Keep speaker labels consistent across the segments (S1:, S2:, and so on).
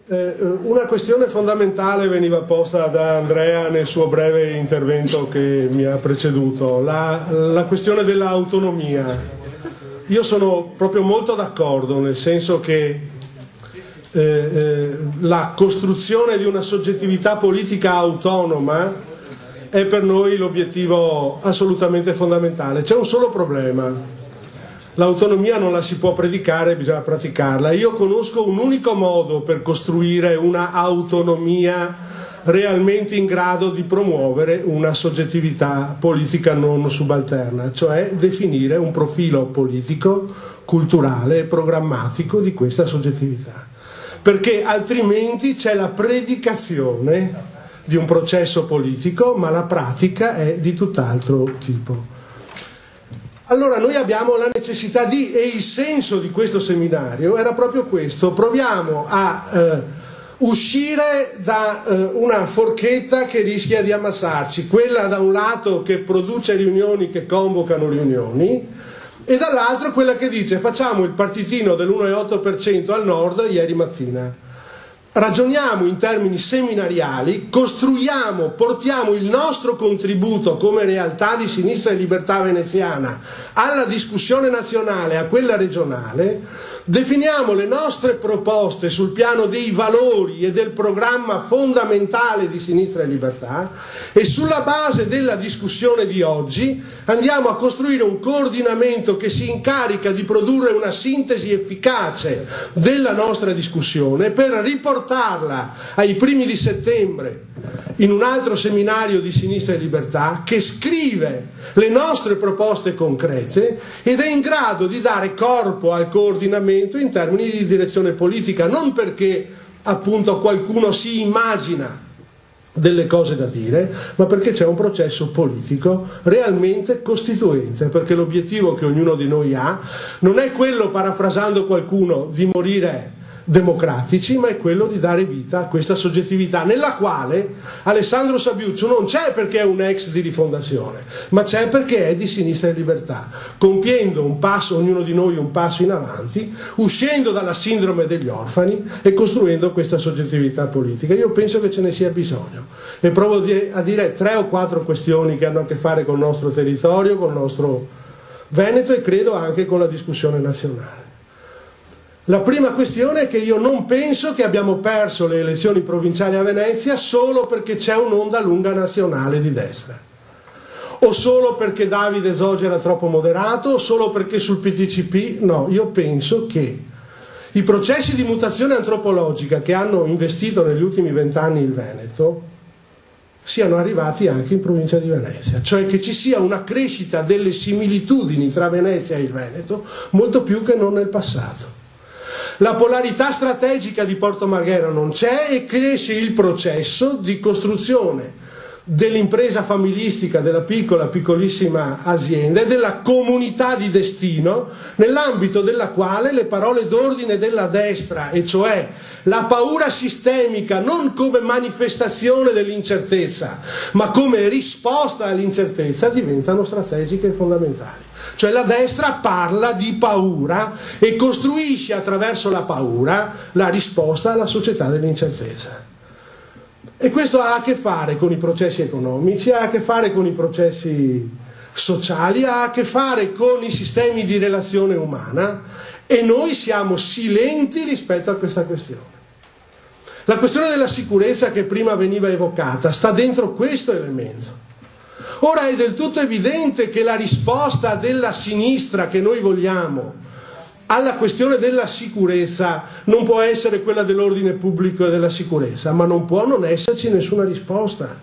S1: Una questione fondamentale veniva posta da Andrea nel suo breve intervento che mi ha preceduto, la questione dell'autonomia. Io sono proprio molto d'accordo, nel senso che la costruzione di una soggettività politica autonoma è per noi l'obiettivo assolutamente fondamentale. C'è un solo problema: l'autonomia non la si può predicare, bisogna praticarla. Io conosco un unico modo per costruire una autonomia realmente in grado di promuovere una soggettività politica non subalterna, cioè definire un profilo politico, culturale e programmatico di questa soggettività, perché altrimenti c'è la predicazione di un processo politico, ma la pratica è di tutt'altro tipo. Allora noi abbiamo la necessità e il senso di questo seminario era proprio questo: proviamo a uscire da una forchetta che rischia di ammassarci, quella da un lato che produce riunioni che convocano riunioni, e dall'altro quella che dice facciamo il partitino dell'1,8% al nord ieri mattina. Ragioniamo in termini seminariali, costruiamo, portiamo il nostro contributo come realtà di Sinistra e Libertà veneziana alla discussione nazionale, a quella regionale, definiamo le nostre proposte sul piano dei valori e del programma fondamentale di Sinistra e Libertà, e sulla base della discussione di oggi andiamo a costruire un coordinamento che si incarica di produrre una sintesi efficace della nostra discussione per riportarla ai primi di settembre in un altro seminario di Sinistra e Libertà che scrive le nostre proposte concrete ed è in grado di dare corpo al coordinamento in termini di direzione politica, non perché appunto qualcuno si immagina delle cose da dire, ma perché c'è un processo politico realmente costituente, perché l'obiettivo che ognuno di noi ha non è quello, parafrasando qualcuno, di morire democratici, ma è quello di dare vita a questa soggettività nella quale Alessandro Sabiuzzo non c'è perché è un ex di Rifondazione, ma c'è perché è di Sinistra e Libertà, compiendo un passo, ognuno di noi un passo in avanti, uscendo dalla sindrome degli orfani e costruendo questa soggettività politica. Io penso che ce ne sia bisogno e provo a dire 3 o 4 questioni che hanno a che fare con il nostro territorio, con il nostro Veneto e credo anche con la discussione nazionale. La prima questione è che io non penso che abbiamo perso le elezioni provinciali a Venezia solo perché c'è un'onda lunga nazionale di destra, o solo perché Davide Zoggi era troppo moderato, o solo perché sul PTCP. No, io penso che i processi di mutazione antropologica che hanno investito negli ultimi 20 anni il Veneto siano arrivati anche in provincia di Venezia, cioè che ci sia una crescita delle similitudini tra Venezia e il Veneto molto più che non nel passato. La polarità strategica di Porto Marghera non c'è e cresce il processo di costruzione dell'impresa familistica, della piccolissima azienda e della comunità di destino, nell'ambito della quale le parole d'ordine della destra, e cioè la paura sistemica non come manifestazione dell'incertezza ma come risposta all'incertezza, diventano strategiche e fondamentali. Cioè la destra parla di paura e costruisce attraverso la paura la risposta alla società dell'incertezza. E questo ha a che fare con i processi economici, ha a che fare con i processi sociali, ha a che fare con i sistemi di relazione umana, e noi siamo silenti rispetto a questa questione. La questione della sicurezza che prima veniva evocata sta dentro questo elemento. Ora è del tutto evidente che la risposta della sinistra che noi vogliamo alla questione della sicurezza non può essere quella dell'ordine pubblico e della sicurezza, ma non può non esserci nessuna risposta.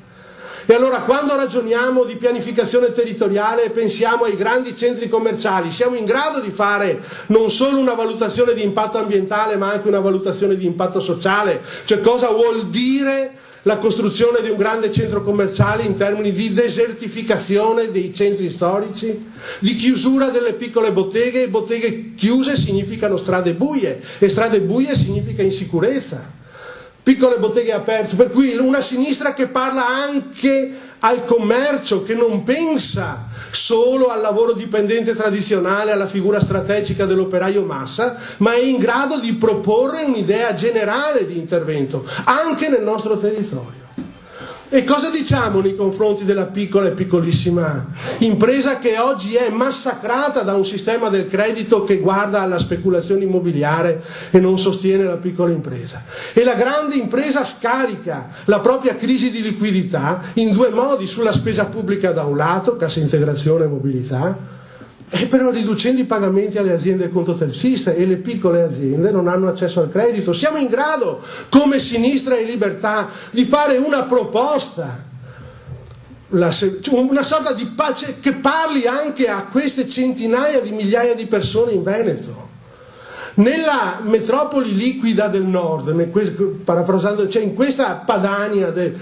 S1: E allora quando ragioniamo di pianificazione territoriale e pensiamo ai grandi centri commerciali, siamo in grado di fare non solo una valutazione di impatto ambientale ma anche una valutazione di impatto sociale, cioè cosa vuol dire la costruzione di un grande centro commerciale in termini di desertificazione dei centri storici, di chiusura delle piccole botteghe, e botteghe chiuse significano strade buie e strade buie significa insicurezza, piccole botteghe aperte, per cui una sinistra che parla anche al commercio, che non pensa solo al lavoro dipendente tradizionale, alla figura strategica dell'operaio massa, ma è in grado di proporre un'idea generale di intervento anche nel nostro territorio. E cosa diciamo nei confronti della piccola e piccolissima impresa, che oggi è massacrata da un sistema del credito che guarda alla speculazione immobiliare e non sostiene la piccola impresa? E la grande impresa scarica la propria crisi di liquidità in due modi: sulla spesa pubblica da un lato, cassa integrazione e mobilità, e però riducendo i pagamenti alle aziende contoterziste, e le piccole aziende non hanno accesso al credito. Siamo in grado, come Sinistra e Libertà, di fare una proposta, una sorta di pace che parli anche a queste centinaia di migliaia di persone in Veneto? Nella metropoli liquida del nord, parafrasando, cioè in questa Padania, nel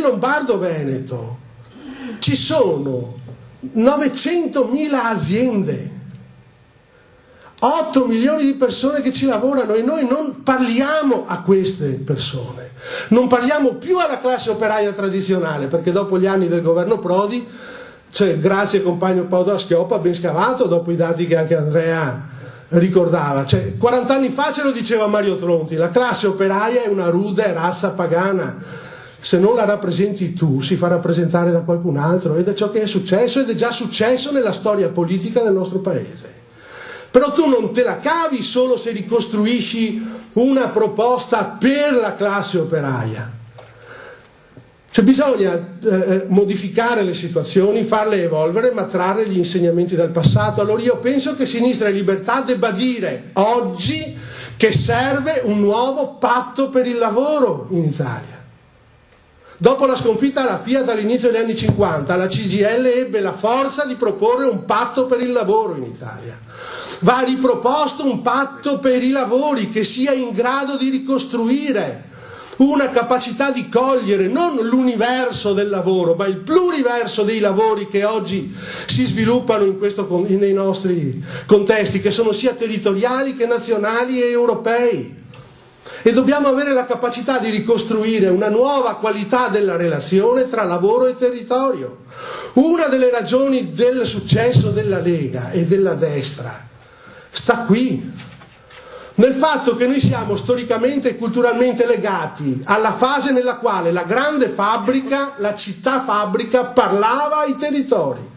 S1: Lombardo Veneto ci sono 900.000 aziende, 8 milioni di persone che ci lavorano, e noi non parliamo a queste persone, non parliamo più alla classe operaia tradizionale, perché dopo gli anni del governo Prodi, cioè, grazie compagno Paolo Schioppa, ben scavato, dopo i dati che anche Andrea ricordava, 40 anni fa ce lo diceva Mario Tronti: la classe operaia è una rude razza pagana, se non la rappresenti tu si fa rappresentare da qualcun altro, ed è ciò che è successo, ed è già successo nella storia politica del nostro paese. Però tu non te la cavi solo se ricostruisci una proposta per la classe operaia. Bisogna modificare le situazioni, farle evolvere, ma trarre gli insegnamenti dal passato. Allora io penso che Sinistra e Libertà debba dire oggi che serve un nuovo patto per il lavoro in Italia. Dopo la sconfitta alla Fiat all'inizio degli anni 50, la CGIL ebbe la forza di proporre un patto per il lavoro in Italia. Va riproposto un patto per i lavori che sia in grado di ricostruire una capacità di cogliere non l'universo del lavoro, ma il pluriverso dei lavori che oggi si sviluppano nei nostri contesti, che sono sia territoriali che nazionali e europei. E dobbiamo avere la capacità di ricostruire una nuova qualità della relazione tra lavoro e territorio. Una delle ragioni del successo della Lega e della destra sta qui, nel fatto che noi siamo storicamente e culturalmente legati alla fase nella quale la grande fabbrica, la città fabbrica, parlava ai territori,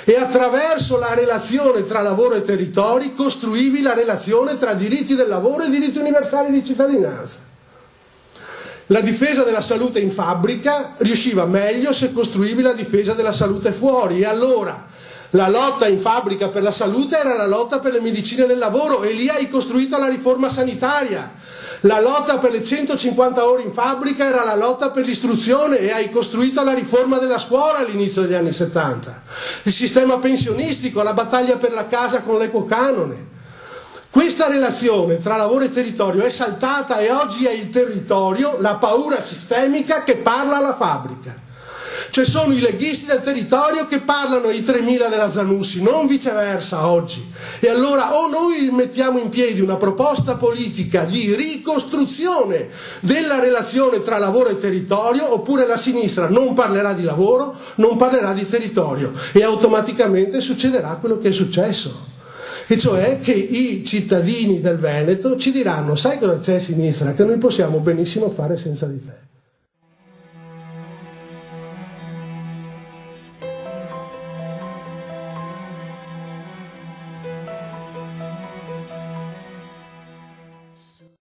S1: e attraverso la relazione tra lavoro e territori costruivi la relazione tra diritti del lavoro e diritti universali di cittadinanza. La difesa della salute in fabbrica riusciva meglio se costruivi la difesa della salute fuori, e allora la lotta in fabbrica per la salute era la lotta per le medicine del lavoro, e lì hai costruito la riforma sanitaria. La lotta per le 150 ore in fabbrica era la lotta per l'istruzione, e hai costruito la riforma della scuola all'inizio degli anni 70. Il sistema pensionistico, la battaglia per la casa con l'equo canone. Questa relazione tra lavoro e territorio è saltata, e oggi è il territorio, la paura sistemica, che parla alla fabbrica. Cioè sono i leghisti del territorio che parlano ai 3.000 della Zanussi, non viceversa oggi. E allora o noi mettiamo in piedi una proposta politica di ricostruzione della relazione tra lavoro e territorio, oppure la sinistra non parlerà di lavoro, non parlerà di territorio, e automaticamente succederà quello che è successo. E cioè che i cittadini del Veneto ci diranno: sai cosa c'è, sinistra, che noi possiamo benissimo fare senza di te.